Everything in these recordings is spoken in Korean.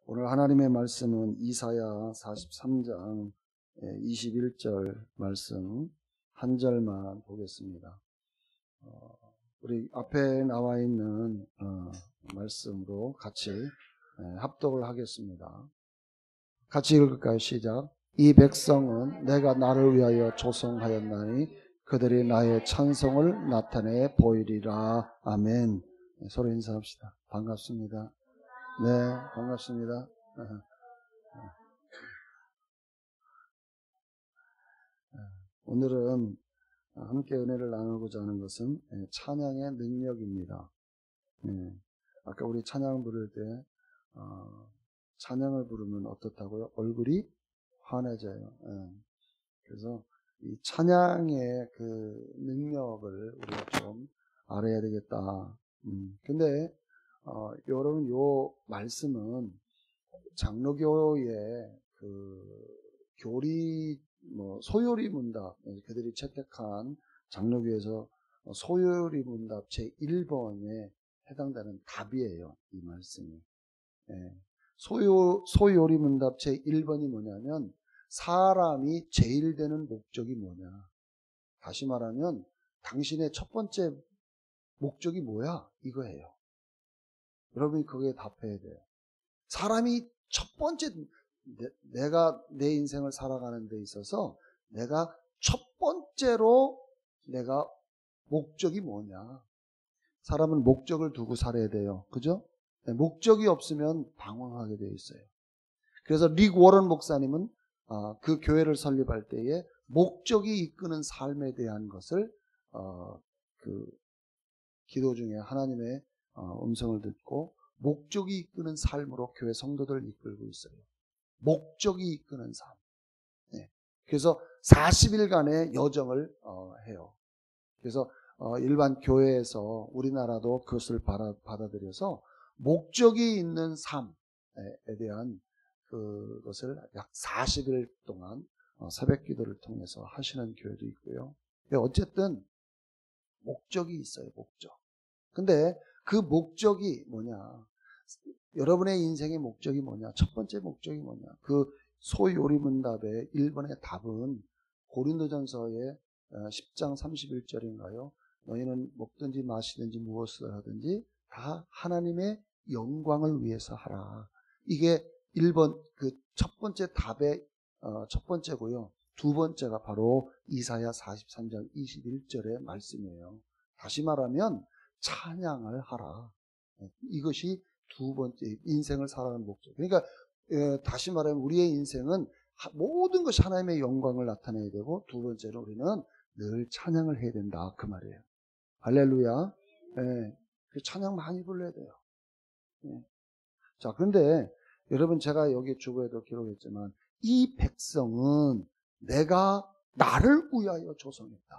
오늘 하나님의 말씀은 이사야 43장 21절 말씀 한 절만 보겠습니다. 우리 앞에 나와 있는 말씀으로 같이 합독을 하겠습니다. 같이 읽을까요? 시작. 이 백성은 내가 나를 위하여 조성하였나니 그들이 나의 찬송을 나타내 보이리라. 아멘. 서로 인사합시다. 반갑습니다. 네, 반갑습니다. 오늘은 함께 은혜를 나누고자 하는 것은 찬양의 능력입니다. 아까 우리 찬양 부를 때 찬양을 부르면 어떻다고요? 얼굴이 환해져요. 그래서 이 찬양의 그 능력을 우리가 좀 알아야 되겠다. 근데 여러분 요 말씀은 장로교의 그 교리 소요리 문답, 그들이 채택한 장로교에서 소요리 문답 제1번에 해당되는 답이에요. 이 말씀이. 소요리 문답 제1번이 뭐냐면 사람이 제일 되는 목적이 뭐냐. 다시 말하면 당신의 첫 번째 목적이 뭐야? 이거예요. 여러분이 거기에 답해야 돼요. 사람이 첫 번째 내가 내 인생을 살아가는 데 있어서 내가 첫 번째로 내가 목적이 뭐냐. 사람은 목적을 두고 살아야 돼요. 그죠? 목적이 없으면 방황하게 되어 있어요. 그래서 릭 워런 목사님은 그 교회를 설립할 때에 목적이 이끄는 삶에 대한 것을 그 기도 중에 하나님의 음성을 듣고 목적이 이끄는 삶으로 교회 성도들을 이끌고 있어요. 목적이 이끄는 삶. 그래서 40일간의 여정을 해요. 그래서 일반 교회에서 우리나라도 그것을 받아들여서 목적이 있는 삶에 대한 그것을 약 40일 동안 새벽 기도를 통해서 하시는 교회도 있고요. 어쨌든 목적이 있어요. 목적. 근데 그 목적이 뭐냐? 여러분의 인생의 목적이 뭐냐? 첫 번째 목적이 뭐냐? 그 소요리문답의 1번의 답은 고린도전서의 10장 31절인가요? 너희는 먹든지 마시든지 무엇을 하든지 다 하나님의 영광을 위해서 하라. 이게 1번 그 첫 번째 답의 첫 번째고요. 두 번째가 바로 이사야 43장 21절의 말씀이에요. 다시 말하면 찬양을 하라. 이것이 두 번째 인생을 살아가는 목적. 그러니까 다시 말하면 우리의 인생은 모든 것이 하나님의 영광을 나타내야 되고, 두 번째로 우리는 늘 찬양을 해야 된다. 그 말이에요. 할렐루야. 그 찬양 많이 불러야 돼요. 자, 그런데 여러분 제가 여기 주보에도 기록했지만 이 백성은 내가 나를 위하여 조성했다.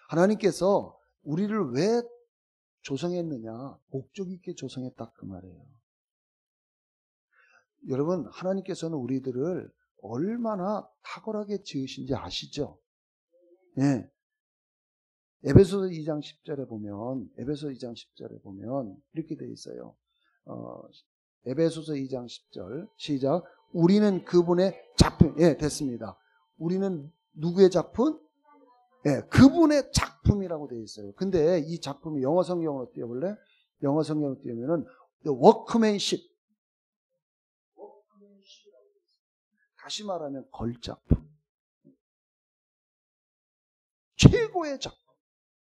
하나님께서 우리를 왜 조성했느냐? 목적 있게 조성했다 그 말이에요. 여러분 하나님께서는 우리들을 얼마나 탁월하게 지으신지 아시죠? 에베소서 2장 10절에 보면 이렇게 되어 있어요. 에베소서 2장 10절 시작. 우리는 그분의 작품. 됐습니다. 우리는 누구의 작품? 그분의 작품이라고 되어 있어요. 근데 이 작품이 영어 성경으로 띄워볼래? 영어 성경으로 띄우면은 the workmanship. 다시 말하면 걸작품. 최고의 작품.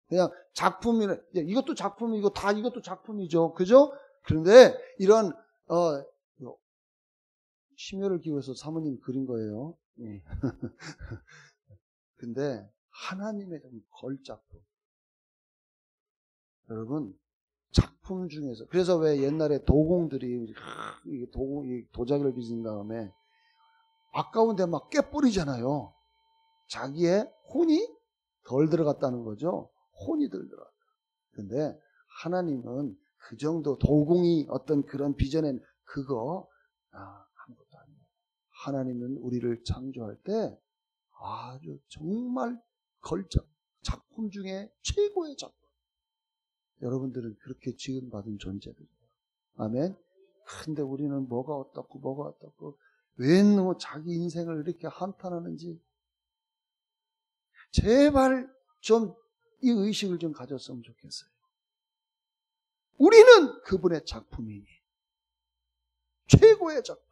그냥 작품이래. 이것도 작품이고 다 이것도 작품이죠. 그죠? 그런데 이런 심혈을 기울여서 사모님 그린 거예요. 근데 하나님의 걸작품. 여러분 작품 중에서 그래서 왜 옛날에 도공들이 도자기를 빚은 다음에 아까운데 막 깨뿌리잖아요. 자기의 혼이 덜 들어갔다는 거죠. 혼이 덜 들어갔다. 근데 하나님은 그 정도 도공이 어떤 그런 비전엔 그거 아무것도 아니에요. 하나님은 우리를 창조할 때 아주 정말 걸작 작품 중에 최고의 작품. 여러분들은 그렇게 지음받은 존재들이에요. 아멘. 근데 우리는 뭐가 어떻고 왜 너무 자기 인생을 이렇게 한탄하는지 제발 좀 이 의식을 좀 가졌으면 좋겠어요. 우리는 그분의 작품이니 최고의 작품.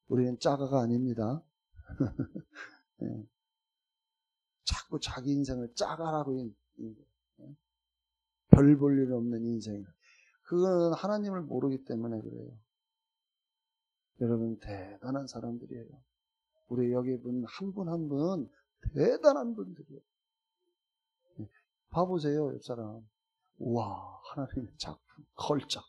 우리는 짜가가 아닙니다. 네. 자꾸 자기 인생을 짜가라고 별 볼 일 없는 인생. 그거는 하나님을 모르기 때문에 그래요. 여러분 대단한 사람들이에요. 우리 여기 분 한 분 한 분 대단한 분들이에요. 봐보세요, 옆 사람. 우와, 하나님의 작품, 걸작.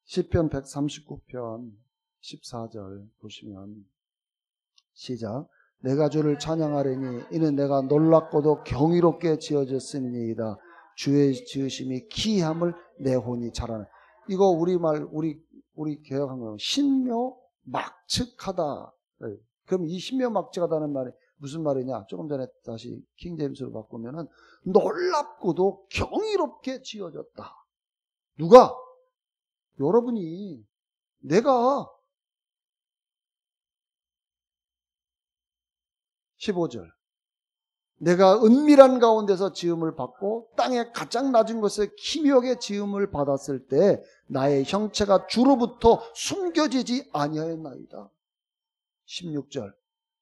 시편 139편 14절 보시면 시작. 내가 주를 찬양하려니 이는 내가 놀랍고도 경이롭게 지어졌음이니이다. 주의 지으심이 기이함을 내 혼이 잘 아네. 이거 우리말 우리 개혁한 거 신묘막측하다. 그럼 이 신묘막측하다는 말이 무슨 말이냐? 조금 전에 다시 킹제임스로 바꾸면은 놀랍고도 경이롭게 지어졌다. 누가? 여러분이. 내가. 15절. 내가 은밀한 가운데서 지음을 받고 땅의 가장 낮은 곳에 기묘하게 지음을 받았을 때 나의 형체가 주로부터 숨겨지지 아니하였나이다. 16절.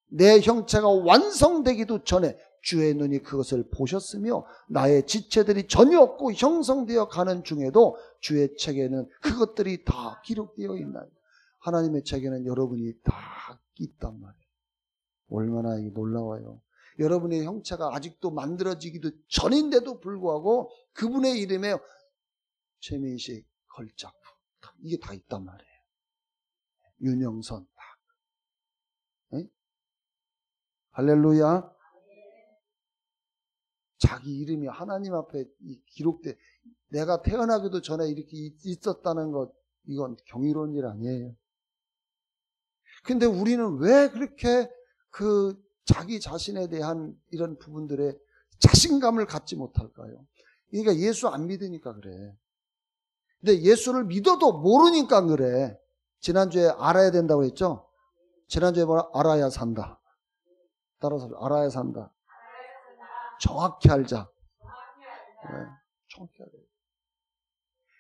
내 형체가 완성되기도 전에 주의 눈이 그것을 보셨으며 나의 지체들이 전혀 없고 형성되어 가는 중에도 주의 책에는 그것들이 다 기록되어 있나이다. 하나님의 책에는 여러분이 다 있단 말이에요. 얼마나 놀라워요. 여러분의 형체가 아직도 만들어지기도 전인데도 불구하고 그분의 이름에 최민식, 걸작품 이게 다 있단 말이에요. 윤영선 다. 네? 할렐루야. 자기 이름이 하나님 앞에 기록돼 내가 태어나기도 전에 이렇게 있었다는 것 이건 경이로운 일 아니에요. 근데 우리는 왜 그렇게 자기 자신에 대한 이런 부분들에 자신감을 갖지 못할까요? 그러니까 예수 안 믿으니까 그래. 근데 예수를 믿어도 모르니까 그래. 지난주에 알아야 된다고 했죠? 지난주에 뭐라? 알아야 산다. 따라서 알아야 산다. 정확히 알자. 네, 정확히 알아야 돼.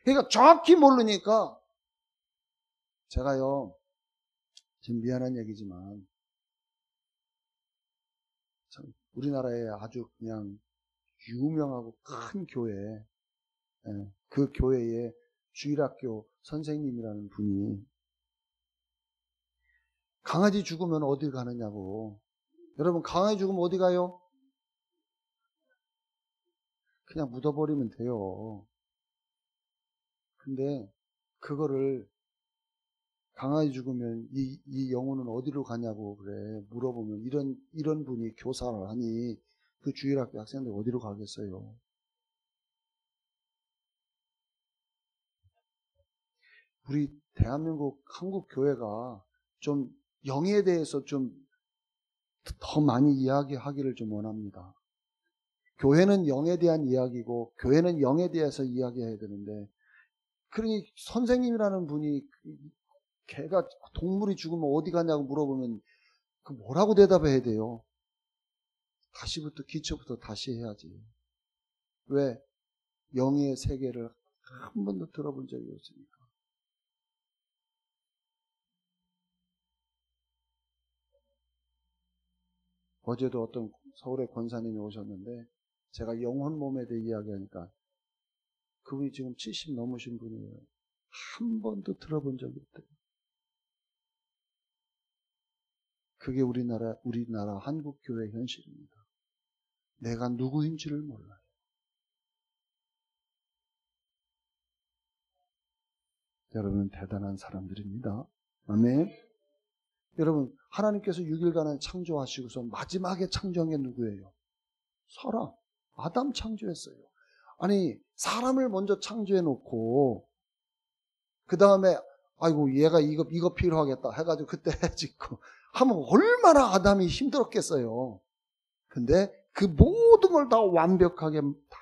그러니까 정확히 모르니까 제가요 지금 미안한 얘기지만 우리나라에 아주 그냥 유명하고 큰 교회, 그 교회의 주일학교 선생님이라는 분이 강아지 죽으면 어디 가느냐고. 여러분 강아지 죽으면 어디 가요? 그냥 묻어버리면 돼요. 근데 그거를 강아지 죽으면 이 영혼은 어디로 가냐고 그래 물어보면 이런 분이 교사를 하니 그 주일학교 학생들 어디로 가겠어요? 우리 대한민국 한국 교회가 좀 영에 대해서 좀 더 많이 이야기하기를 좀 원합니다. 교회는 영에 대한 이야기고 교회는 영에 대해서 이야기해야 되는데 그러니 선생님이라는 분이 개가 동물이 죽으면 어디 가냐고 물어보면 그 뭐라고 대답해야 돼요? 다시부터 기초부터 다시 해야지. 왜? 영의 세계를 한 번도 들어본 적이 없으니까. 어제도 어떤 서울의 권사님이 오셨는데 제가 영혼 몸에 대해 이야기하니까 그분이 지금 70 넘으신 분이에요. 한 번도 들어본 적이 없대요. 그게 우리나라 한국교회 현실입니다. 내가 누구인지를 몰라요. 여러분은 대단한 사람들입니다. 아멘. 여러분 하나님께서 6일간은 창조하시고서 마지막에 창조한 게 누구예요? 사람. 아담 창조했어요. 아니 사람을 먼저 창조해 놓고 그 다음에 아이고 얘가 이거 필요하겠다 해가지고 그때 짓고 하면 얼마나 아담이 힘들었겠어요. 근데 그 모든 걸 다 완벽하게 다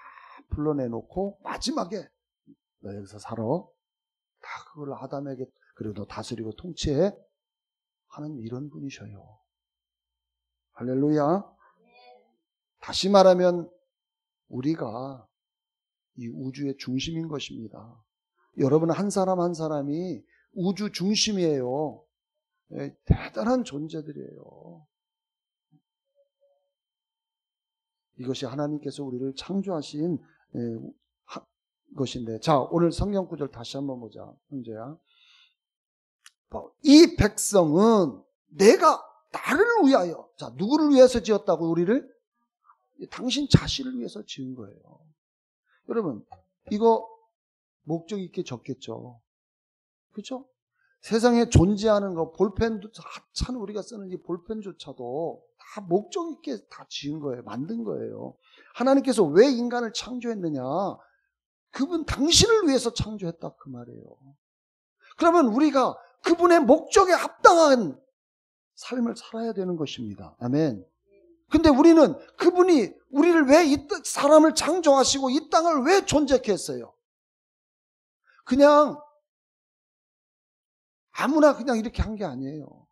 불러내놓고 마지막에 너 여기서 살아. 다 그걸 아담에게 그리고 너 다스리고 통치해 하는 이런 분이셔요. 할렐루야. 다시 말하면 우리가 이 우주의 중심인 것입니다. 여러분 한 사람 한 사람이 우주 중심이에요. 대단한 존재들이에요. 이것이 하나님께서 우리를 창조하신 것인데, 자, 오늘 성경 구절 다시 한번 보자. 형제야. 이 백성은 내가 나를 위하여, 자, 누구를 위해서 지었다고 우리를? 당신 자신을 위해서 지은 거예요. 여러분, 이거 목적 있게 적겠죠. 그렇죠? 세상에 존재하는 거, 볼펜도, 참 우리가 쓰는 이 볼펜조차도 다 목적 있게 다 지은 거예요. 만든 거예요. 하나님께서 왜 인간을 창조했느냐? 그분 당신을 위해서 창조했다 그 말이에요. 그러면 우리가 그분의 목적에 합당한 삶을 살아야 되는 것입니다. 아멘. 근데 우리는 그분이 우리를 왜 이 사람을 창조하시고 이 땅을 왜 존재케 했어요? 그냥 아무나 그냥 이렇게 한 게 아니에요.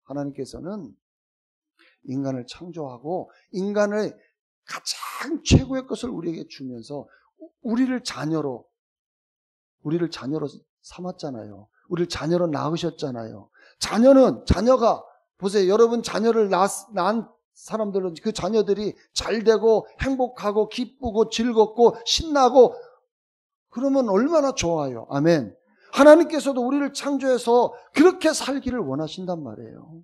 하나님께서는 인간을 창조하고 인간의 가장 최고의 것을 우리에게 주면서 우리를 자녀로 삼았잖아요. 우리를 자녀로 낳으셨잖아요. 자녀가 보세요. 여러분 자녀를 낳은 사람들은 그 자녀들이 잘 되고 행복하고 기쁘고 즐겁고 신나고 그러면 얼마나 좋아요. 아멘. 하나님께서도 우리를 창조해서 그렇게 살기를 원하신단 말이에요.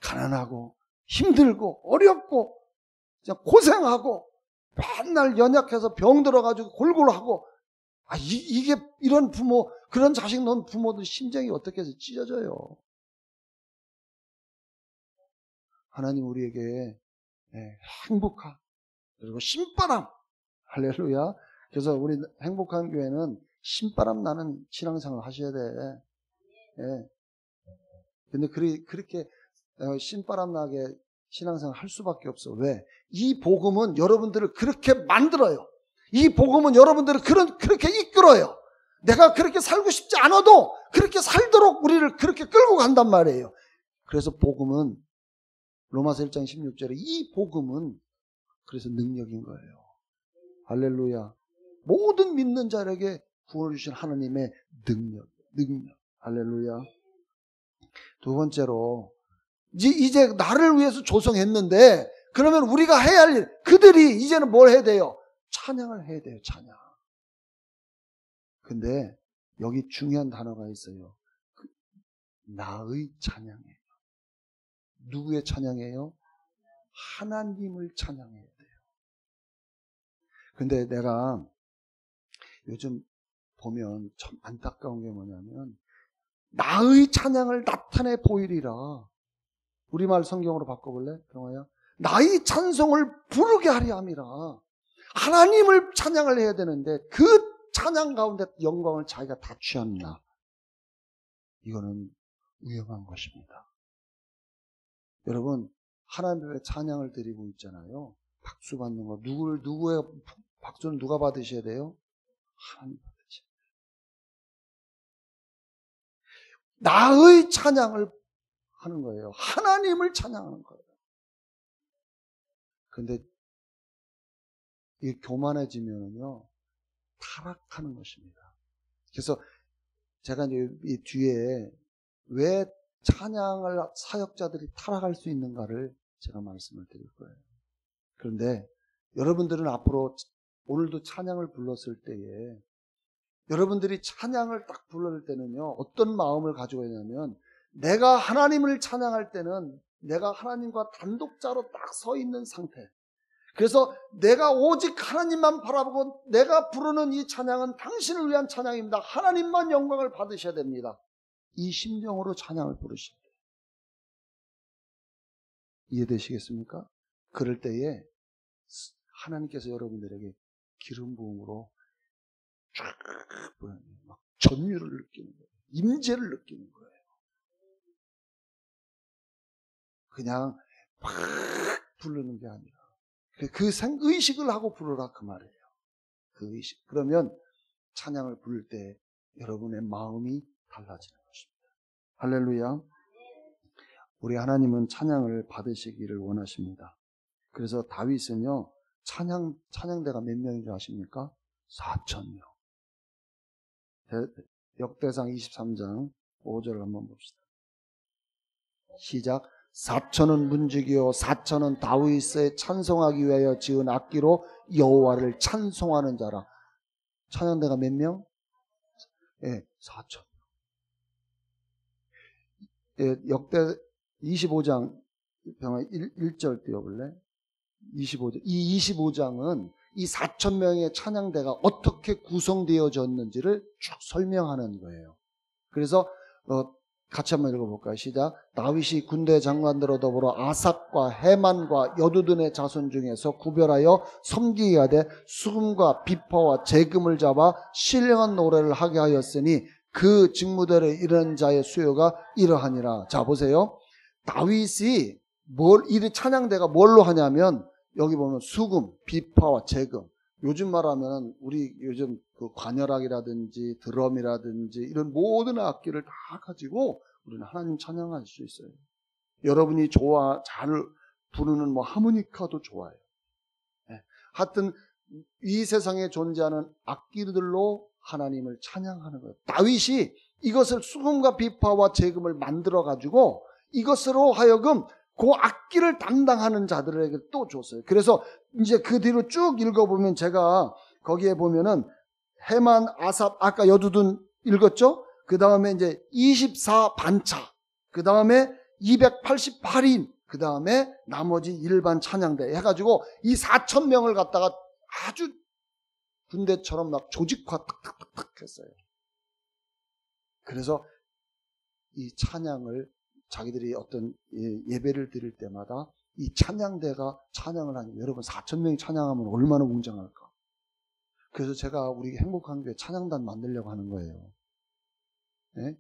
가난하고 힘들고 어렵고 고생하고 맨날 연약해서 병 들어가지고 골골하고 이게 이런 부모 그런 자식 낳은 부모들 심정이 어떻게 해서 찢어져요. 하나님 우리에게 행복한 그리고 신바람 할렐루야. 그래서 우리 행복한 교회는 신바람 나는 신앙생활 하셔야 돼. 근데 그렇게 신바람 나게 신앙생활 할 수밖에 없어. 왜? 이 복음은 여러분들을 그렇게 만들어요. 이 복음은 여러분들을 그렇게 이끌어요. 내가 그렇게 살고 싶지 않아도 그렇게 살도록 우리를 그렇게 끌고 간단 말이에요. 그래서 복음은 로마서 1장 16절에 이 복음은 그래서 능력인 거예요. 할렐루야. 모든 믿는 자에게 구원을 주신 하나님의 능력. 할렐루야. 두 번째로 이제 나를 위해서 조성했는데 그러면 우리가 해야 할 일, 그들이 이제는 뭘 해야 돼요? 찬양을 해야 돼요. 찬양. 근데 여기 중요한 단어가 있어요. 나의 찬양이에요. 누구의 찬양이에요? 하나님을 찬양해야 돼요. 근데 내가 요즘 보면 참 안타까운 게 뭐냐면 나의 찬양을 나타내 보이리라. 우리말 성경으로 바꿔볼래? 병아야. 나의 찬송을 부르게 하려 함이라. 하나님을 찬양을 해야 되는데 그 찬양 가운데 영광을 자기가 다 취합니다. 이거는 위험한 것입니다. 여러분 하나님의 찬양을 드리고 있잖아요. 박수 받는 거 누구의 박수는 누가 받으셔야 돼요? 하나님 받으셔야 돼요. 나의 찬양을 하는 거예요. 하나님을 찬양하는 거예요. 근데 이게 교만해지면요 타락하는 것입니다. 그래서 제가 이제 이 뒤에 왜 찬양을 사역자들이 타락할 수 있는가를 제가 말씀을 드릴 거예요. 그런데 여러분들은 앞으로 오늘도 찬양을 불렀을 때에 여러분들이 찬양을 딱 부를 때는요 어떤 마음을 가지고 있냐면 내가 하나님을 찬양할 때는 내가 하나님과 단독자로 딱 서 있는 상태. 그래서 내가 오직 하나님만 바라보고 내가 부르는 이 찬양은 당신을 위한 찬양입니다. 하나님만 영광을 받으셔야 됩니다. 이 심정으로 찬양을 부르셔야 돼요. 이해되시겠습니까? 그럴 때에 하나님께서 여러분들에게 기름 부음으로 쫙 막 전율을 느끼는 거예요. 임재를 느끼는 거예요. 그냥 막 부르는 게 아니라 그 의식을 하고 부르라 그 말이에요. 그 의식. 그러면 찬양을 부를 때 여러분의 마음이 달라지는 것입니다. 할렐루야. 우리 하나님은 찬양을 받으시기를 원하십니다. 그래서 다윗은요, 찬양대가 몇 명인 줄 아십니까? 4,000명. 역대상 23장 5절을 한번 봅시다. 시작. 4,000은 문지기요 4,000은 다윗의 찬송하기 위하여 지은 악기로 여호와를 찬송하는 자라. 찬양대가 몇 명? 예, 4,000. 예, 역대 25장 1절 띄워볼래? 25장. 이 25장은 이 4,000명의 찬양대가 어떻게 구성되어졌는지를 쭉 설명하는 거예요. 그래서 같이 한번 읽어볼까요? 시작. 다윗이 군대 장관들과 더불어 아삽과 헤만과 여두둔의 자손 중에서 구별하여 섬기게 하되 수금과 비파와 재금을 잡아 신령한 노래를 하게 하였으니 그 직무대로 이르는 자의 수요가 이러하니라. 자, 보세요. 다윗이 이 찬양대가 뭘로 하냐면 여기 보면 수금, 비파와 재금. 요즘 말하면 우리 요즘 그 관열악이라든지 드럼이라든지 이런 모든 악기를 다 가지고 우리는 하나님 찬양할 수 있어요. 여러분이 잘 부르는 뭐 하모니카도 좋아요. 네. 하여튼 이 세상에 존재하는 악기들로 하나님을 찬양하는 거예요. 다윗이 이것을 수금과 비파와 재금을 만들어 가지고 이것으로 하여금 그 악기를 담당하는 자들에게 또 줬어요. 그래서 이제 그 뒤로 쭉 읽어보면 제가 거기에 보면은 헤만, 아삽, 아까 여두둔 읽었죠? 그 다음에 이제 24반차, 그 다음에 288인, 그 다음에 나머지 일반 찬양대 해가지고 이 4,000명을 갖다가 아주 군대처럼 막 조직화 탁탁탁탁 했어요. 그래서 이 찬양을 자기들이 어떤 예배를 드릴 때마다 이 찬양대가 찬양을 하니 여러분 4,000명이 찬양하면 얼마나 웅장할까. 그래서 제가 우리 행복한 교회 찬양단 만들려고 하는 거예요. 네?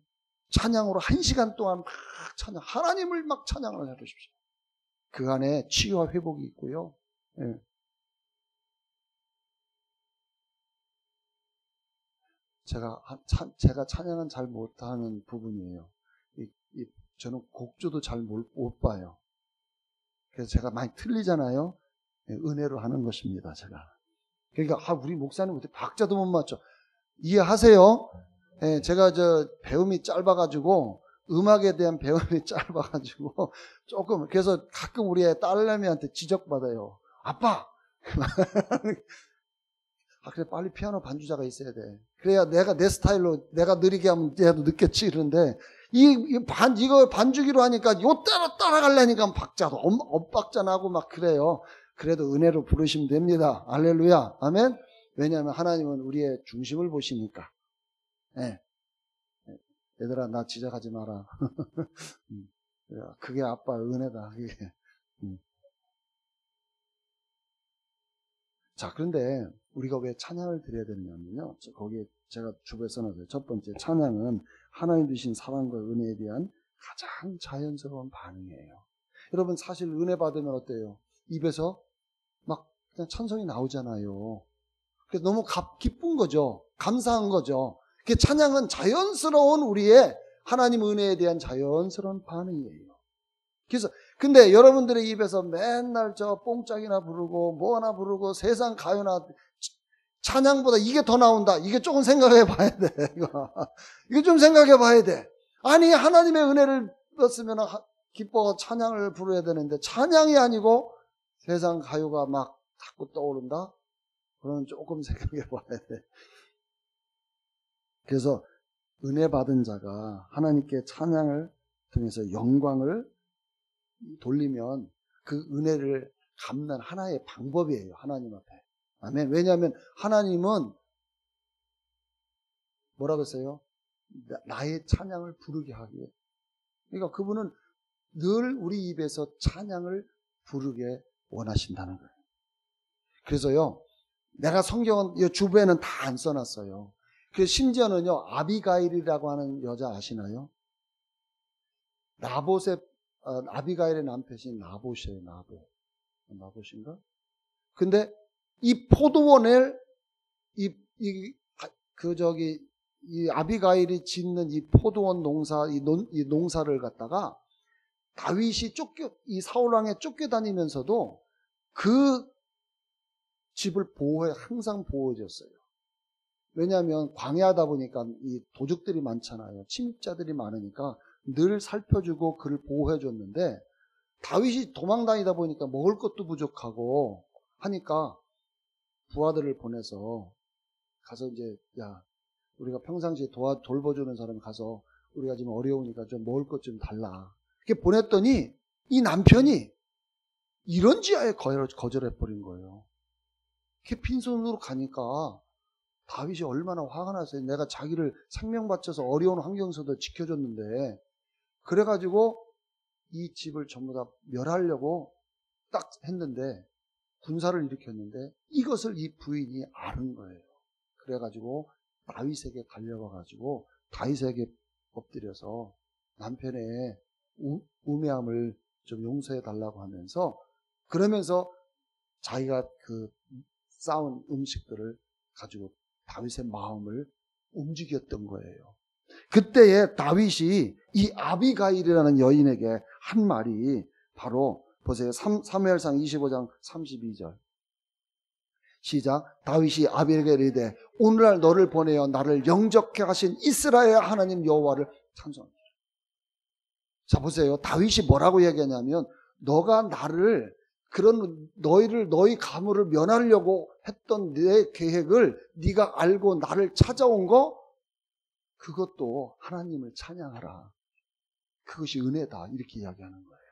찬양으로 1시간 동안 막 찬양, 하나님을 막 찬양을 해주십시오. 그 안에 치유와 회복이 있고요. 네. 제가 찬양은 잘 못하는 부분이에요. 저는 곡조도 잘 못 봐요. 그래서 제가 많이 틀리잖아요. 네, 은혜로 하는 것입니다, 제가. 그러니까, 우리 목사님 어떻게 박자도 못 맞춰. 이해하세요? 네, 제가 배움이 짧아가지고, 음악에 대한 배움이 짧아가지고, 조금, 그래서 가끔 우리 딸내미한테 지적받아요. 아빠! 그래, 빨리 피아노 반주자가 있어야 돼. 그래야 내가 내 스타일로, 내가 느리게 하면 얘도 늦겠지, 이러는데, 이거 반주기로 하니까 요따라 따라가려니까 박자도 엇박자 나고 막 그래요. 그래도 은혜로 부르시면 됩니다. 할렐루야. 아멘. 왜냐하면 하나님은 우리의 중심을 보시니까. 네. 얘들아, 나 지적하지 마라. 그게 아빠 은혜다. 그게. 자, 그런데 우리가 왜 찬양을 드려야 되느냐면요. 거기에 제가 주부에 써놨어요. 첫 번째, 찬양은 하나님 주신 사랑과 은혜에 대한 가장 자연스러운 반응이에요. 여러분, 사실 은혜 받으면 어때요? 입에서 막 그냥 찬송이 나오잖아요. 그래서 너무 기쁜 거죠. 감사한 거죠. 그 찬양은 자연스러운 우리의 하나님 은혜에 대한 자연스러운 반응이에요. 그래서 근데 여러분들의 입에서 맨날 뽕짝이나 부르고 뭐 하나 부르고 세상 가요나 찬양보다 이게 더 나온다. 이게 조금 생각해 봐야 돼. 이거 좀 생각해 봐야 돼. 아니, 하나님의 은혜를 받았으면 기뻐 찬양을 부르야 되는데 찬양이 아니고 세상 가요가 막 자꾸 떠오른다? 그러면 조금 생각해 봐야 돼. 그래서 은혜 받은 자가 하나님께 찬양을 통해서 영광을 돌리면 그 은혜를 갚는 하나의 방법이에요. 하나님 앞에. 아멘. 왜냐하면 하나님은 뭐라고 했어요? 나의 찬양을 부르게 하기 위해. 그러니까 그분은 늘 우리 입에서 찬양을 부르게 원하신다는 거예요. 그래서요, 내가 성경은 이 주부에는 다 안 써놨어요. 그래서 심지어는요, 아비가일이라고 하는 여자 아시나요? 나봇의 아비가일의 남편이 나봇이에요. 나봇인가? 근데 이 포도원을 이 아비가일이 짓는 이 포도원 농사, 이 농사를 갖다가 다윗이 이 사울왕에 쫓겨다니면서도 그 집을 항상 보호해줬어요. 왜냐하면 광야하다 보니까 이 도적들이 많잖아요. 침입자들이 많으니까 늘 살펴주고 그를 보호해줬는데, 다윗이 도망다니다 보니까 먹을 것도 부족하고 하니까 부하들을 보내서 가서 이제, 야, 우리가 평상시에 돌봐주는 사람 가서 우리가 지금 어려우니까 좀 먹을 것 좀 달라. 이렇게 보냈더니 이 남편이 이런 지하에 거절해버린 거예요. 이렇게 빈손으로 가니까 다윗이 얼마나 화가 났어요. 내가 자기를 생명 바쳐서 어려운 환경에서도 지켜줬는데, 그래가지고 이 집을 전부 다 멸하려고 딱 했는데, 군사를 일으켰는데 이것을 이 부인이 아는 거예요. 그래가지고 다윗에게 달려가가지고 다윗에게 엎드려서 남편의 우매함을 좀 용서해 달라고 하면서, 그러면서 자기가 그 쌓은 음식들을 가지고 다윗의 마음을 움직였던 거예요. 그때에 다윗이 이 아비가일이라는 여인에게 한 말이 바로, 보세요. 사무엘상 25장 32절 시작. 다윗이 아비가일에게 이르되 오늘날 너를 보내어 나를 영접케 하신 이스라엘 하나님 여호와를 찬송하라. 자, 보세요. 다윗이 뭐라고 얘기하냐면, 너가 나를, 너희 가문을 면하려고 했던 내 계획을 네가 알고 나를 찾아온 거, 그것도 하나님을 찬양하라. 그것이 은혜다. 이렇게 이야기하는 거예요.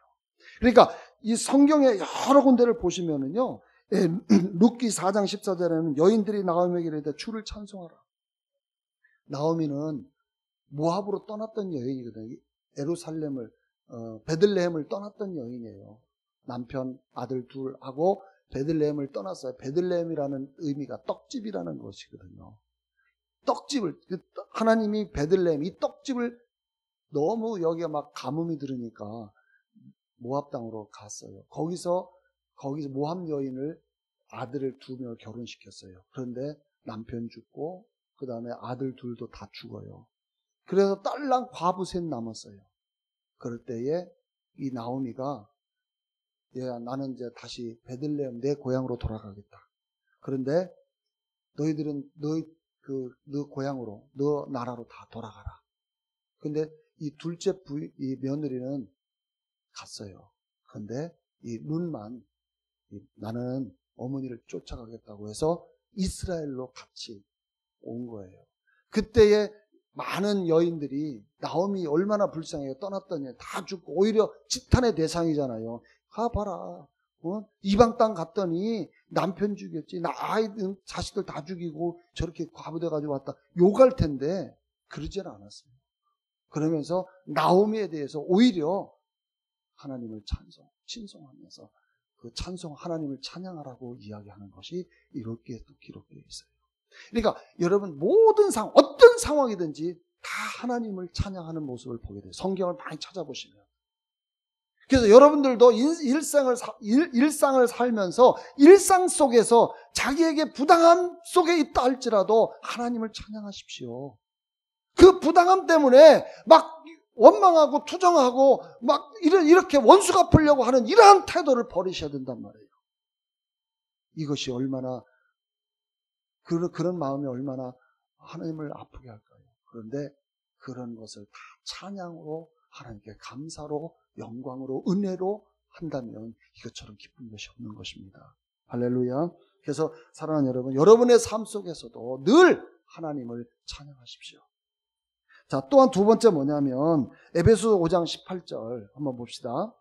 그러니까 이 성경의 여러 군데를 보시면은요, 룻기 4장 14절에는 여인들이 나오미에게 이르되 주를 찬송하라. 나오미는 모압으로 떠났던 여인이거든요. 예루살렘을, 베들레헴을 떠났던 여인이에요. 남편, 아들 둘하고 베들레헴을 떠났어요. 베들레헴이라는 의미가 떡집이라는 것이거든요. 떡집을, 하나님이 베들레헴, 이 떡집을 너무 여기가 막 가뭄이 들으니까 모압 땅으로 갔어요. 거기서 모압 여인을, 아들을 2명을 결혼시켰어요. 그런데 남편 죽고 그 다음에 아들 둘도 다 죽어요. 그래서 딸랑 과부 셋 남았어요. 그럴 때에 이 나오미가, 얘야, 나는 이제 다시 베들레헴 내 고향으로 돌아가겠다. 그런데 너희들은 너 고향으로, 너 나라로 다 돌아가라. 근데 이 둘째 이 며느리는 갔어요. 그런데 이 룻만, 나는 어머니를 쫓아가겠다고 해서 이스라엘로 같이 온 거예요. 그때에 많은 여인들이 나오미 얼마나 불쌍해요. 떠났더니 다 죽고 오히려 지탄의 대상이잖아요. 봐라. 이방 땅 갔더니 남편 죽였지. 아이들, 자식들 다 죽이고 저렇게 과부돼가지고 왔다. 욕할 텐데 그러지는 않았어요. 그러면서 나오미에 대해서 오히려 하나님을 찬송하면서 그 하나님을 찬양하라고 이야기하는 것이 이렇게 또 기록되어 있어요. 그러니까 여러분, 어떤 상황이든지 다 하나님을 찬양하는 모습을 보게 돼요. 성경을 많이 찾아보시면. 그래서 여러분들도 일상을 살면서 일상 속에서 자기에게 부당함 속에 있다 할지라도 하나님을 찬양하십시오. 그 부당함 때문에 막 원망하고 투정하고 막 이렇게 원수 갚으려고 하는 이러한 태도를 버리셔야 된단 말이에요. 이것이 얼마나, 그런 마음이 얼마나 하나님을 아프게 할까요? 그런데 그런 것을 다 찬양으로, 하나님께 감사로, 영광으로, 은혜로 한다면 이것처럼 기쁜 것이 없는 것입니다. 할렐루야. 그래서 사랑하는 여러분, 여러분의 삶 속에서도 늘 하나님을 찬양하십시오. 자, 또한 두 번째 뭐냐면 에베소 5장 18절 한번 봅시다.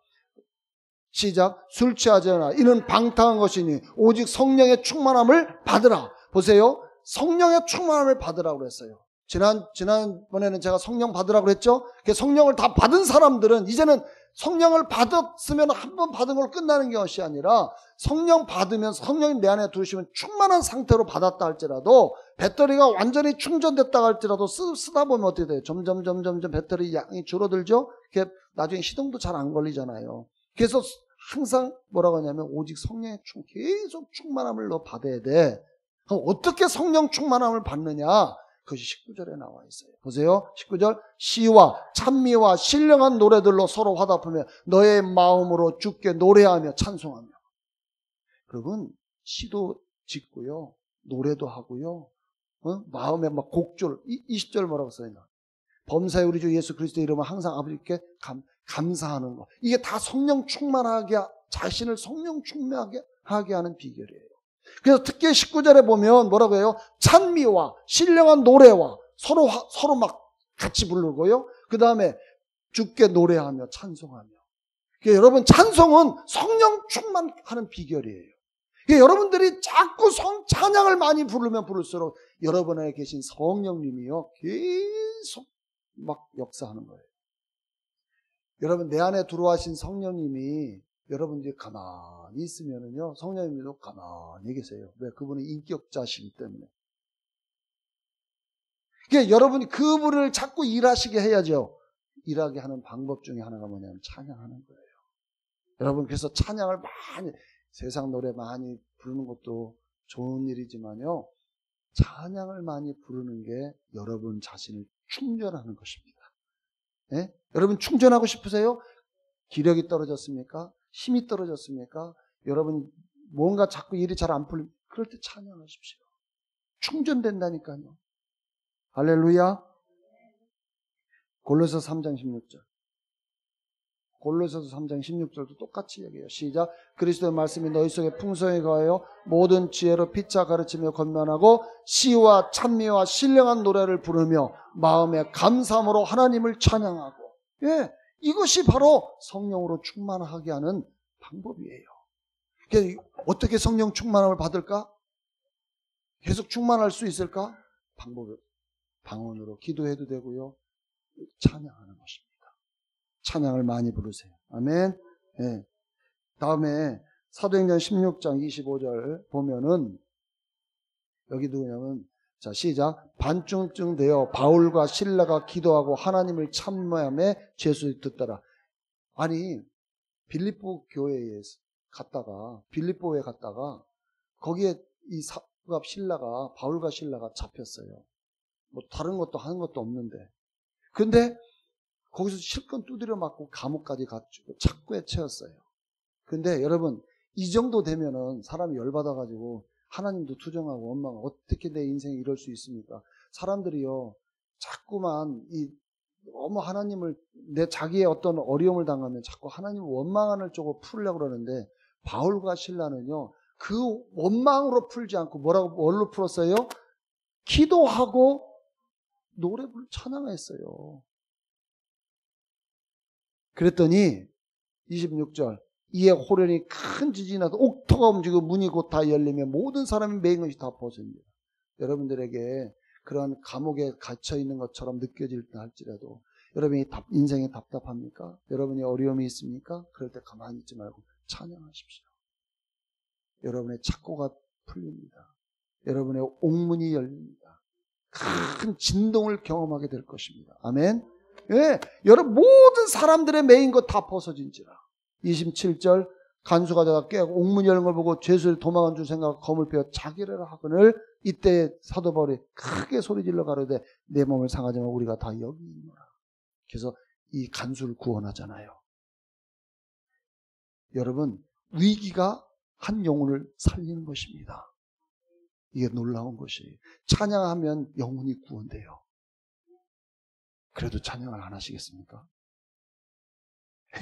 시작. 술 취하지 않아. 이는 방탕한 것이니 오직 성령의 충만함을 받으라. 보세요. 성령의 충만함을 받으라고 그랬어요. 지난번에는 제가 성령 받으라고 그랬죠. 성령을 다 받은 사람들은 이제는 성령을 받았으면 한 번 받은 걸 끝나는 것이 아니라 성령 받으면 성령이 내 안에 들으시면 충만한 상태로 받았다 할지라도 배터리가 완전히 충전됐다 할지라도 쓰다 보면 어떻게 돼요? 점점 배터리 양이 줄어들죠? 그게 나중에 시동도 잘 안 걸리잖아요. 그래서 항상 뭐라고 하냐면 오직 성령의 계속 충만함을 너 받아야 돼. 그럼 어떻게 성령 충만함을 받느냐? 그것이 19절에 나와 있어요. 보세요. 19절 시와 찬미와 신령한 노래들로 서로 화답하며 너의 마음으로 주께 노래하며 찬송하며. 여러분 시도 짓고요. 노래도 하고요. 마음에 막 곡줄 20절 뭐라고 써있나? 범사의 우리 주 예수 그리스도의 이름을 항상 아버지께 감사하는 거. 이게 다 성령 충만하게 자신을 성령 충만하게 하는 비결이에요. 그래서 특히 19절에 보면 뭐라고 해요? 찬미와 신령한 노래와 서로 막 같이 부르고요. 그 다음에 주께 노래하며 찬송하며. 그러니까 여러분 찬송은 성령 충만하는 비결이에요. 그러니까 여러분들이 자꾸 찬양을 많이 부르면 부를수록 여러분에 계신 성령님이요 계속 막 역사하는 거예요. 여러분 내 안에 들어와신 성령님이 여러분들이 가만히 있으면은요 성령님도 가만히 계세요. 왜? 그분은 인격자시기 때문에. 그러니까 여러분이 그분을 자꾸 일하시게 해야죠. 일하게 하는 방법 중에 하나가 뭐냐면 찬양하는 거예요. 여러분 그래서 찬양을 많이 세상 노래 많이 부르는 것도 좋은 일이지만요 찬양을 많이 부르는 게 여러분 자신을 충전하는 것입니다. 예? 여러분 충전하고 싶으세요? 기력이 떨어졌습니까? 힘이 떨어졌습니까? 여러분 뭔가 자꾸 일이 잘 안 풀리면 그럴 때 찬양하십시오. 충전된다니까요. 할렐루야. 골로새서 3장 16절. 골로새서 3장 16절도 똑같이 얘기해요. 시작. 그리스도의 말씀이 너희 속에 풍성히 거하여 모든 지혜로 피차 가르치며 권면하고 시와 찬미와 신령한 노래를 부르며 마음에 감사함으로 하나님을 찬양하고. 예, 이것이 바로 성령으로 충만하게 하는 방법이에요. 어떻게 성령 충만함을 받을까? 계속 충만할 수 있을까? 방언으로 기도해도 되고요. 찬양하는 것입니다. 찬양을 많이 부르세요. 아멘. 네. 다음에 사도행전 16장 25절 보면은 여기 누구냐면 자 시작. 반쯤쯤 되어 바울과 실라가 기도하고 하나님을 찬미하며 제수를 듣더라. 아니 빌립보 교회에 빌립보에 갔다가 거기에 이 사도가 신라가 바울과 신라가 잡혔어요. 뭐 다른 것도 하는 것도 없는데. 근데 거기서 실컷 두드려 맞고 감옥까지 가지고 착고에 채웠어요. 근데 여러분 이 정도 되면은 사람이 열받아가지고 하나님도 투정하고 원망하고 어떻게 내 인생이 이럴 수 있습니까? 사람들이요 자꾸만 너무 하나님을 자기의 어떤 어려움을 당하면 자꾸 하나님을 원망하는 쪽으로 풀려고 그러는데 바울과 실라는요 그 원망으로 풀지 않고 뭘로 풀었어요? 기도하고 노래 부르고 찬양했어요. 그랬더니 26절 이에 호련히 큰 지진이 나서 옥토가 움직이고 문이 곧 다 열리며 모든 사람이 매인 것이 다 벗어집니다. 여러분들에게 그런 감옥에 갇혀 있는 것처럼 느껴질 때 할지라도 여러분이 인생이 답답합니까? 여러분이 어려움이 있습니까? 그럴 때 가만히 있지 말고 찬양하십시오. 여러분의 착고가 풀립니다. 여러분의 옥문이 열립니다. 큰 진동을 경험하게 될 것입니다. 아멘. 예, 여러분 모든 사람들의 매인 것 다 벗어진지라. 27절 간수가 자가 깨고 옥문 열는 걸 보고 죄수를 도망한 줄 생각하고 검을 펴 자기를 하거늘 이때 사도 바울이 크게 소리질러 가로되 내 몸을 상하지만 우리가 다 여기 있노라. 그래서 이 간수를 구원하잖아요. 여러분 위기가 한 영혼을 살리는 것입니다. 이게 놀라운 것이 찬양하면 영혼이 구원돼요. 그래도 찬양을 안 하시겠습니까?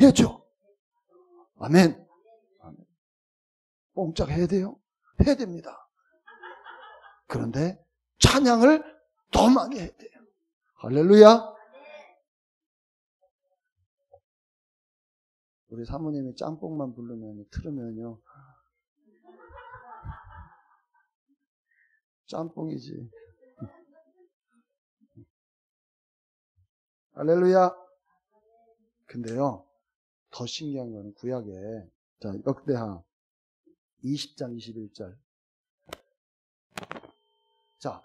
해야죠. 아멘. 아멘. 뽕짝 해야 돼요? 해야 됩니다. 그런데 찬양을 더 많이 해야 돼요. 할렐루야. 우리 사모님이 짬뽕만 틀으면요. 짬뽕이지. 할렐루야. 근데요, 더 신기한 거는 구약에, 자, 역대하 20장 21절. 자,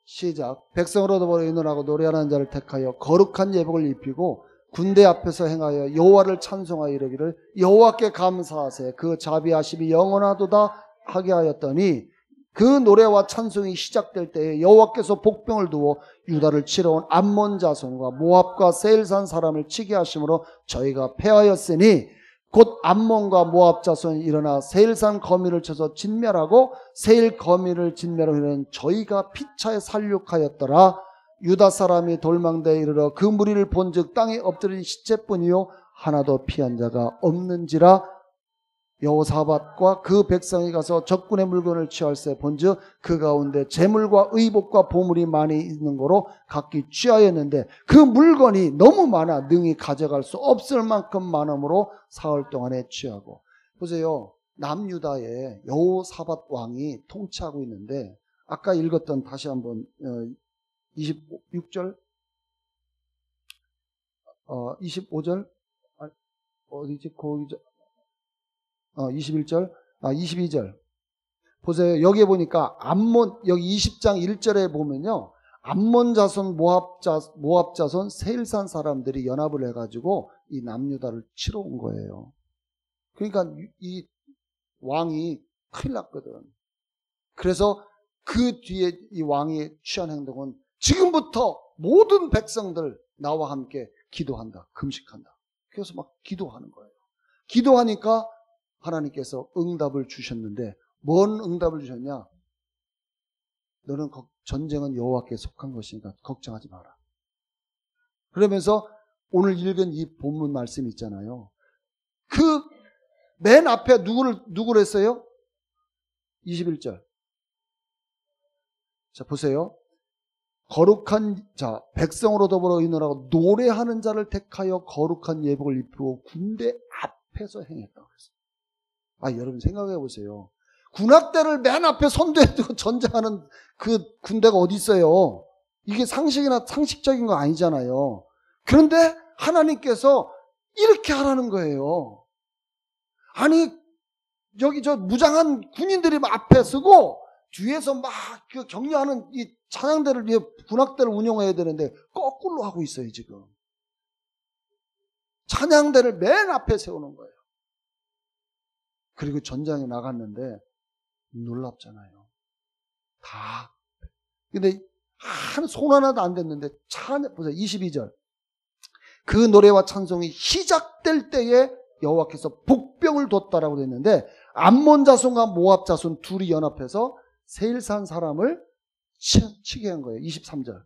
시작. 백성으로 더불어 의논하고 노래하는 자를 택하여 거룩한 예복을 입히고 군대 앞에서 행하여 여호와를 찬송하여 이르기를 여호와께 감사하세 그 자비하심이 영원하도다 하게 하였더니 그 노래와 찬송이 시작될 때에 여호와께서 복병을 두어 유다를 치러 온 암몬 자손과 모압과 세일산 사람을 치게 하심으로 저희가 패하였으니 곧 암몬과 모압 자손이 일어나 세일산 거민을 쳐서 진멸하고 세일 거민을 진멸하면 저희가 피차에 살육하였더라. 유다 사람이 돌망대에 이르러 그 무리를 본즉 땅에 엎드린 시체뿐이요 하나도 피한 자가 없는지라. 여호사밧과 그 백성이 가서 적군의 물건을 취할세 본즉 그 가운데 재물과 의복과 보물이 많이 있는 거로 각기 취하였는데 그 물건이 너무 많아 능히 가져갈 수 없을 만큼 많음으로 사흘 동안에 취하고. 보세요. 남유다에 여호사밧 왕이 통치하고 있는데 아까 읽었던 다시 한번 26절 25절 어디지 거기 21절, 22절. 보세요. 여기에 보니까 암몬, 여기 20장 1절에 보면요. 암몬 자손, 모압 자손, 세일산 사람들이 연합을 해가지고 이 남유다를 치러 온 거예요. 그러니까 이 왕이 큰일 났거든. 그래서 그 뒤에 이 왕이 취한 행동은 지금부터 모든 백성들 나와 함께 기도한다. 금식한다. 그래서 막 기도하는 거예요. 기도하니까 하나님께서 응답을 주셨는데 뭔 응답을 주셨냐? 너는 전쟁은 여호와께 속한 것이니까 걱정하지 마라. 그러면서 오늘 읽은 이 본문 말씀 있잖아요. 그 맨 앞에 누구를 했어요? 21절. 자, 보세요. 거룩한 자 백성으로 더불어 의논하고 노래하는 자를 택하여 거룩한 예복을 입히고 군대 앞에서 행했다 그랬어요. 여러분 생각해 보세요. 군악대를 맨 앞에 선두에 두고 전쟁하는 그 군대가 어디 있어요? 이게 상식적인 거 아니잖아요. 그런데 하나님께서 이렇게 하라는 거예요. 아니 여기 저 무장한 군인들이 앞에 서고 뒤에서 막 그 격려하는 이 찬양대를 위해 군악대를 운영해야 되는데 거꾸로 하고 있어요 지금. 찬양대를 맨 앞에 세우는 거예요. 그리고 전장에 나갔는데 놀랍잖아요. 다. 근데 한 손 하나도 안 됐는데 보세요. 22절. 그 노래와 찬송이 시작될 때에 여호와께서 복병을 뒀다라고 됐는데 암몬 자손과 모압 자손 둘이 연합해서 세일산 사람을 치게 한 거예요. 23절.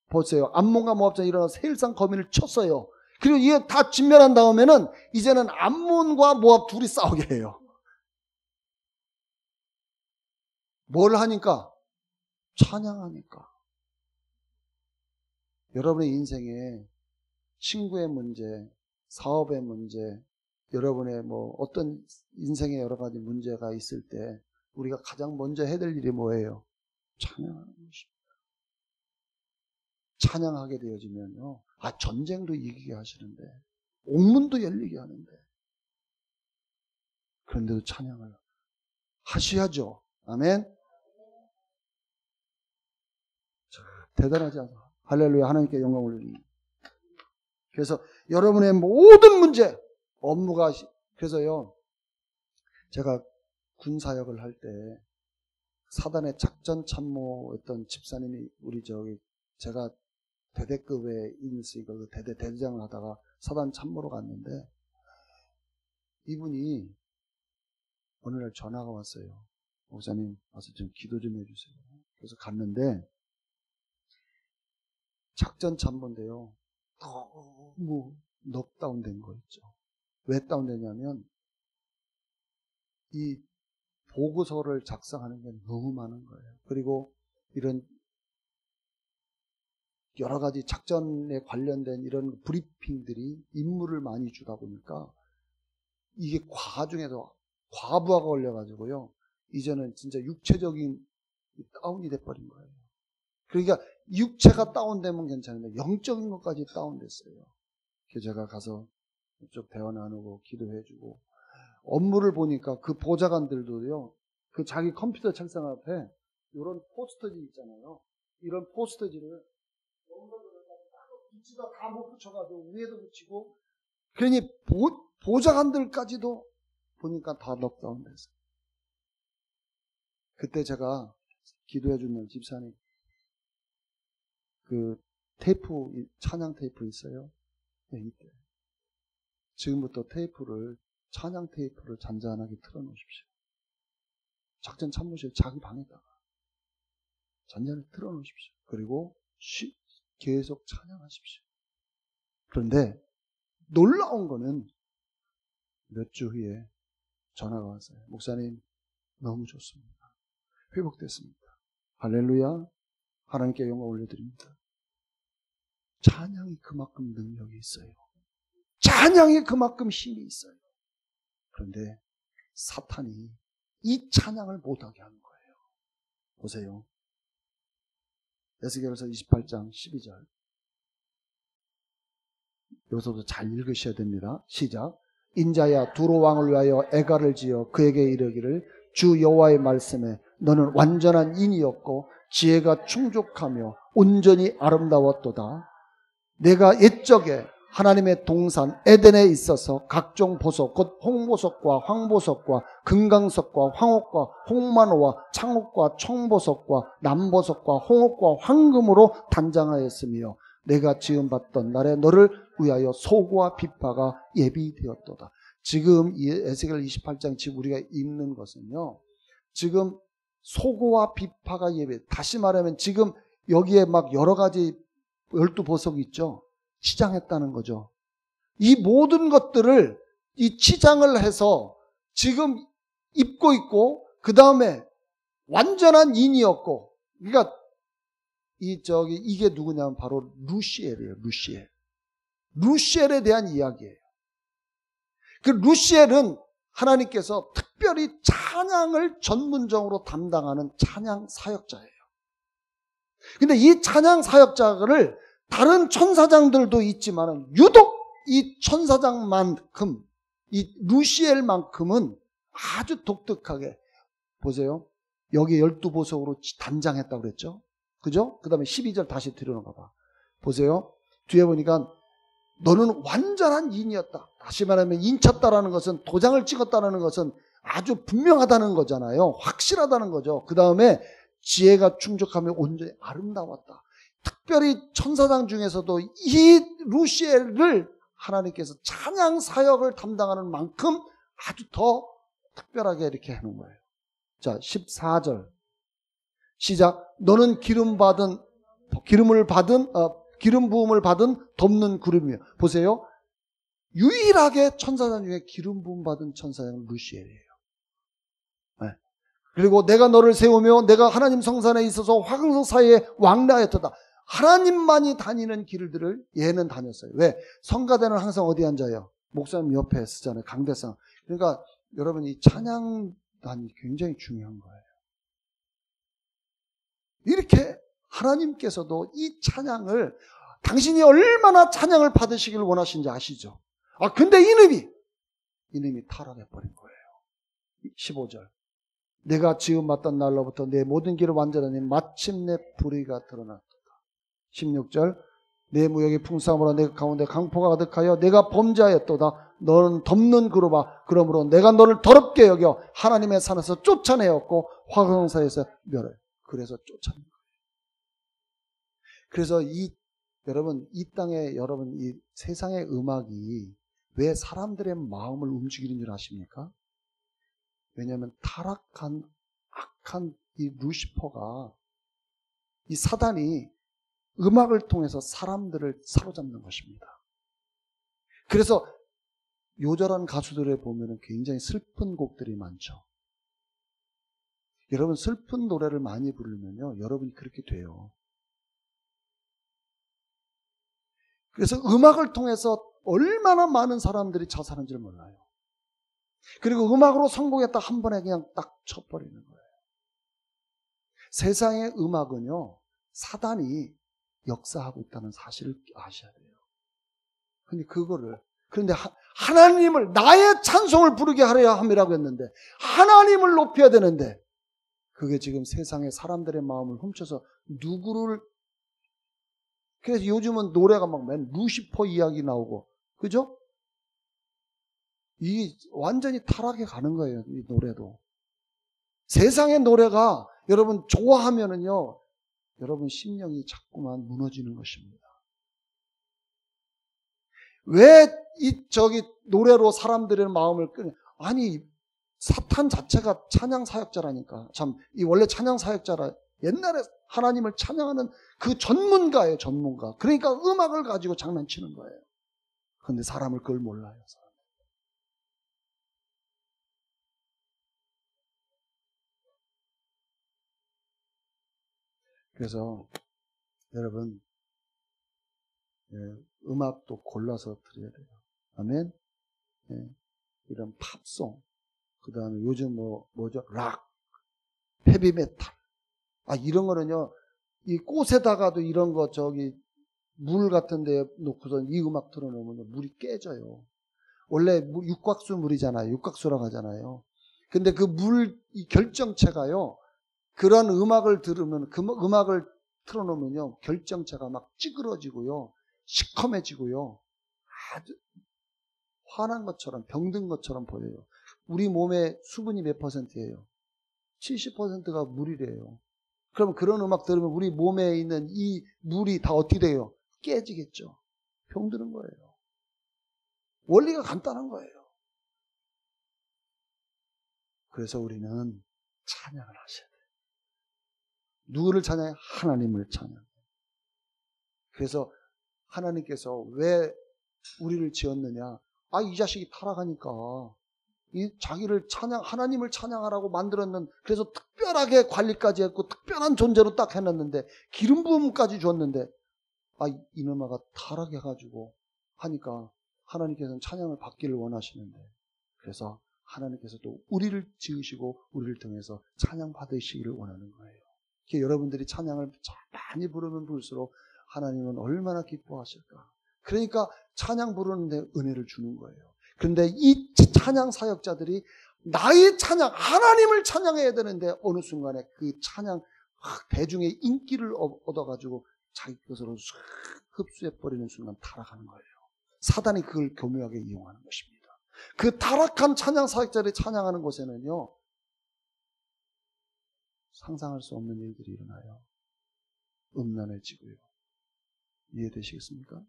보세요. 암몬과 모압 자손이 일어나 세일산 거민을 쳤어요. 그리고 이게 다 진멸한 다음에는 이제는 암몬과 모압 둘이 싸우게 해요. 뭘 하니까? 찬양하니까. 여러분의 인생에 친구의 문제, 사업의 문제, 여러분의 어떤 인생의 여러 가지 문제가 있을 때 우리가 가장 먼저 해야 될 일이 뭐예요? 찬양하는 것입니다. 찬양하게 되어지면요. 전쟁도 이기게 하시는데, 옥문도 열리게 하는데, 그런데도 찬양을 하셔야죠. 아멘. 대단하지 않아요? 할렐루야. 하나님께 영광 올립니다. 그래서 여러분의 모든 문제, 업무가, 그래서요, 제가 군사역을 할 때 사단의 작전 참모였던 집사님이 제가 대대급에 있으니까 그 대대장을 하다가 사단 참모로 갔는데 이분이 어느 날 전화가 왔어요. 목사님 와서 좀 기도 좀 해주세요. 그래서 갔는데 작전 참모인데요. 너무 넉다운된 거 있죠. 왜 다운되냐면 이 보고서를 작성하는 게 너무 많은 거예요. 그리고 이런 여러 가지 작전에 관련된 이런 브리핑들이 임무를 많이 주다 보니까 이게 과중에서 과부하가 걸려가지고요. 이제는 진짜 육체적인 다운이 돼버린 거예요. 그러니까 육체가 다운되면 괜찮은데 영적인 것까지 다운됐어요. 그래서 제가 가서 쭉 대화 나누고 기도해주고, 업무를 보니까 그 보좌관들도요, 그 자기 컴퓨터 책상 앞에 이런 포스터지 있잖아요. 이런 포스터지를 붙이다 다 못 붙여가지고 위에도 붙이고, 그러니 보좌관들까지도 보니까 다 넉다운 됐어요. 그때 제가 기도해주는 집사님, 그 테이프, 찬양 테이프 있어요? 네, 이때. 지금부터 찬양 테이프를 잔잔하게 틀어놓으십시오. 작전 참모실 자기 방에다가 잔잔하게 틀어놓으십시오. 그리고 계속 찬양하십시오. 그런데 놀라운 거는 몇 주 후에 전화가 왔어요. 목사님, 너무 좋습니다. 회복됐습니다. 할렐루야. 하나님께 영광 올려드립니다. 찬양이 그만큼 능력이 있어요. 찬양이 그만큼 힘이 있어요. 그런데 사탄이 이 찬양을 못하게 하는 거예요. 보세요. 에스겔서 28장 12절. 여기서부터 잘 읽으셔야 됩니다. 시작. 인자야, 두로 왕을 위하여 애가를 지어 그에게 이르기를, 주 여호와의 말씀에 너는 완전한 인이었고 지혜가 충족하며 온전히 아름다웠도다. 내가 옛적에 하나님의 동산 에덴에 있어서 각종 보석, 곧 홍보석과 황보석과 금강석과 황옥과 홍만호와 창옥과 청보석과 남보석과 홍옥과 황금으로 단장하였으며 내가 지음받던 날에 너를 위하여 소고와 비파가 예비되었도다. 지금 이 에스겔 28장 지금 우리가 읽는 것은요, 지금 소고와 비파가 다시 말하면 지금 여기에 막 여러 가지 12보석이 있죠. 치장했다는 거죠. 이 모든 것들을 이 치장을 해서 지금 입고 있고, 그 다음에 완전한 인이었고, 그러니까 이게 누구냐면 바로 루시엘이에요. 루시엘에 대한 이야기예요. 그 루시엘은 하나님께서 특별히 찬양을 전문적으로 담당하는 찬양 사역자예요. 근데 이 찬양 사역자를 다른 천사장들도 있지만 유독 이 천사장만큼, 이 루시엘만큼은 아주 독특하게, 보세요. 여기 12보석으로 단장했다고 그랬죠. 그죠? 그 다음에 12절 다시 들여놓가 봐. 보세요. 뒤에 보니까 너는 완전한 인이었다. 다시 말하면 인쳤다라는 것은, 도장을 찍었다는 것은 아주 분명하다는 거잖아요. 확실하다는 거죠. 그 다음에 지혜가 충족하며 온전히 아름다웠다. 특별히 천사장 중에서도 이 루시엘을 하나님께서 찬양 사역을 담당하는 만큼 아주 더 특별하게 이렇게 해놓은 거예요. 자, 14절 시작. 너는 기름 부음을 받은 덮는 구름이며. 보세요. 유일하게 천사장 중에 기름 부음 받은 천사장은 루시엘이에요. 네. 그리고 내가 너를 세우며 내가 하나님 성산에 있어서 화강석 사이에 왕래하였도다. 하나님만이 다니는 길들을 얘는 다녔어요. 왜? 성가대는 항상 어디 앉아요? 목사님 옆에 쓰잖아요. 강대상. 그러니까 여러분, 이 찬양단이 굉장히 중요한 거예요. 이렇게 하나님께서도 이 찬양을, 당신이 얼마나 찬양을 받으시길 원하시는지 아시죠? 근데 이놈이 타락해버린 거예요. 15절. 내가 지음받던 날로부터 내 모든 길을 완전하니 마침내 불의가 드러났다. 16절. 내 무역이 풍성함으로 내 가운데 강포가 가득하여 내가 범죄하였도다. 너는 덮는 그루바. 그러므로 내가 너를 더럽게 여겨 하나님의 산에서 쫓아내었고 화강사에서 멸해. 그래서 쫓아낸 거예요. 그래서 여러분, 이 땅에, 여러분, 이 세상의 음악이 왜 사람들의 마음을 움직이는 줄 아십니까? 왜냐하면 타락한 악한 이 루시퍼가, 이 사단이 음악을 통해서 사람들을 사로잡는 것입니다. 그래서 요절한 가수들에 보면 굉장히 슬픈 곡들이 많죠. 여러분, 슬픈 노래를 많이 부르면요, 여러분이 그렇게 돼요. 그래서 음악을 통해서 얼마나 많은 사람들이 자살한지를 몰라요. 그리고 음악으로 성공했다 한 번에 그냥 딱 쳐버리는 거예요. 세상의 음악은요, 사단이 역사하고 있다는 사실을 아셔야 돼요. 근데 그거를 그런데 하나님을 나의 찬송을 부르게 하려 함이라고 했는데 하나님을 높여야 되는데 그게 지금 세상의 사람들의 마음을 훔쳐서 누구를 그래서 요즘은 노래가 막 맨 루시퍼 이야기 나오고 그죠? 이 완전히 타락해 가는 거예요. 이 노래도. 세상의 노래가 여러분 좋아하면은요. 여러분 심령이 자꾸만 무너지는 것입니다. 왜 저기 노래로 사람들의 마음을 끄냐? 아니 사탄 자체가 찬양 사역자라니까. 참 이 원래 찬양 사역자라 옛날에 하나님을 찬양하는 그 전문가예요, 전문가. 그러니까 음악을 가지고 장난치는 거예요. 그런데 사람을 그걸 몰라요. 그래서 여러분 음악도 골라서 들어야 돼요. 아멘. 예, 이런 팝송, 그 다음에 요즘 뭐죠? 락, 헤비메탈. 이런 거는요, 이 꽃에다가도 이런 거 물 같은 데 놓고서 이 음악 틀어놓으면 물이 깨져요. 원래 육각수 물이잖아요. 육각수라고 하잖아요. 근데 그 이 결정체가요, 그런 음악을 들으면, 그 음악을 틀어놓으면요, 결정체가 막 찌그러지고요, 시커매지고요, 아주 화난 것처럼, 병든 것처럼 보여요. 우리 몸의 수분이 몇 %예요? 70%가 물이래요. 그럼 그런 음악 들으면 우리 몸에 있는 이 물이 다 어떻게 돼요? 깨지겠죠. 병드는 거예요. 원리가 간단한 거예요. 그래서 우리는 찬양을 하셔야 돼요. 누구를 찬양해? 하나님을 찬양. 그래서 하나님께서 왜 우리를 지었느냐? 이 자식이 타락하니까 이 자기를 하나님을 찬양하라고 만들었는, 그래서 특별하게 관리까지 했고, 특별한 존재로 딱 해놨는데, 기름 부음까지 줬는데, 이놈아가 타락해가지고 하니까 하나님께서는 찬양을 받기를 원하시는데, 그래서 하나님께서 또 우리를 지으시고, 우리를 통해서 찬양 받으시기를 원하는 거예요. 여러분들이 찬양을 많이 부르면 부를수록 하나님은 얼마나 기뻐하실까. 그러니까 찬양 부르는데 은혜를 주는 거예요. 그런데 이 찬양 사역자들이 나의 찬양, 하나님을 찬양해야 되는데 어느 순간에 그 찬양, 대중의 인기를 얻어가지고 자기 것으로 흡수해버리는 순간 타락하는 거예요. 사단이 그걸 교묘하게 이용하는 것입니다. 그 타락한 찬양 사역자들이 찬양하는 곳에는요, 상상할 수 없는 일들이 일어나요. 음란해지고요. 이해되시겠습니까?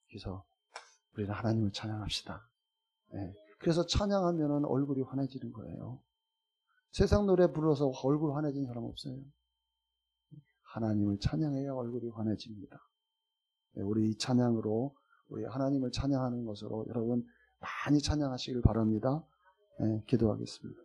그래서 우리는 하나님을 찬양합시다. 네. 그래서 찬양하면 얼굴이 환해지는 거예요. 세상 노래 불러서 얼굴 환해진 사람 없어요. 하나님을 찬양해야 얼굴이 환해집니다. 네, 우리 이 찬양으로 우리 하나님을 찬양하는 것으로 여러분 많이 찬양하시길 바랍니다. 네, 기도하겠습니다.